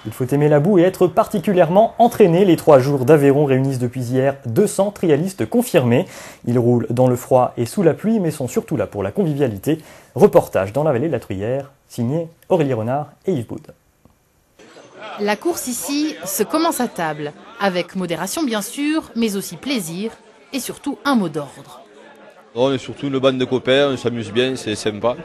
Il faut aimer la boue et être particulièrement entraîné. Les 3 jours d'Aveyron réunissent depuis hier 200 trialistes confirmés. Ils roulent dans le froid et sous la pluie, mais sont surtout là pour la convivialité. Reportage dans la vallée de la Truyère, signé Aurélie Renard et Yves Boud. La course ici se commence à table, avec modération bien sûr, mais aussi plaisir et surtout un mot d'ordre. On est surtout une bande de copains, on s'amuse bien, c'est sympa.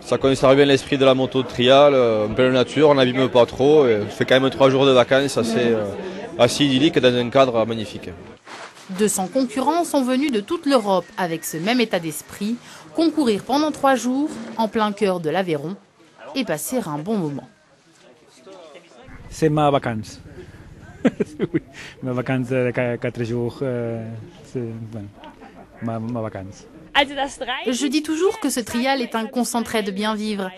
Ça conserve bien l'esprit de la moto de trial, en pleine nature, on n'abîme pas trop. On fait quand même 3 jours de vacances assez idyllique dans un cadre magnifique. 200 concurrents sont venus de toute l'Europe avec ce même état d'esprit, concourir pendant 3 jours en plein cœur de l'Aveyron et passer un bon moment. C'est ma vacance. Oui, ma vacance de 4 jours, c'est ma vacance. Je dis toujours que ce trial est un concentré de bien vivre.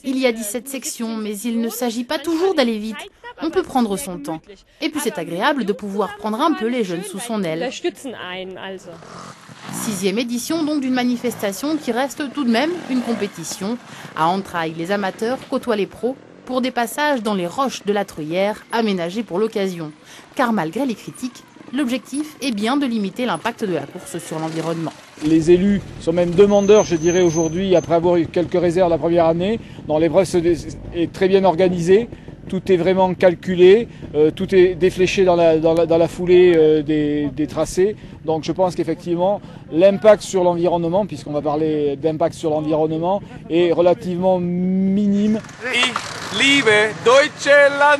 Il y a 17 sections, mais il ne s'agit pas toujours d'aller vite. On peut prendre son temps. Et puis c'est agréable de pouvoir prendre un peu les jeunes sous son aile. 6e édition donc d'une manifestation qui reste tout de même une compétition. À Entrailles, les amateurs côtoient les pros pour des passages dans les roches de la Truyère aménagés pour l'occasion. Car malgré les critiques, l'objectif est bien de limiter l'impact de la course sur l'environnement. Les élus sont même demandeurs, je dirais aujourd'hui, après avoir eu quelques réserves la première année. L'épreuve est très bien organisée, tout est vraiment calculé, tout est défléché dans la foulée des tracés. Donc je pense qu'effectivement l'impact sur l'environnement, puisqu'on va parler d'impact sur l'environnement, est relativement minime.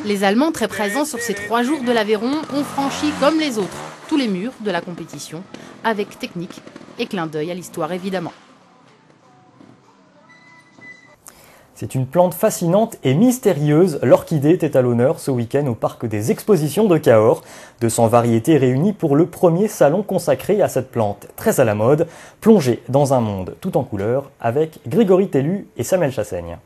Les Allemands, très présents sur ces 3 jours de l'Aveyron, ont franchi comme les autres tous les murs de la compétition, avec technique et clin d'œil à l'histoire évidemment. C'est une plante fascinante et mystérieuse. L'orchidée était à l'honneur ce week-end au parc des expositions de Cahors. 200 variétés réunies pour le premier salon consacré à cette plante très à la mode, plongée dans un monde tout en couleurs avec Grégory Tellu et Samuel Chassaigne.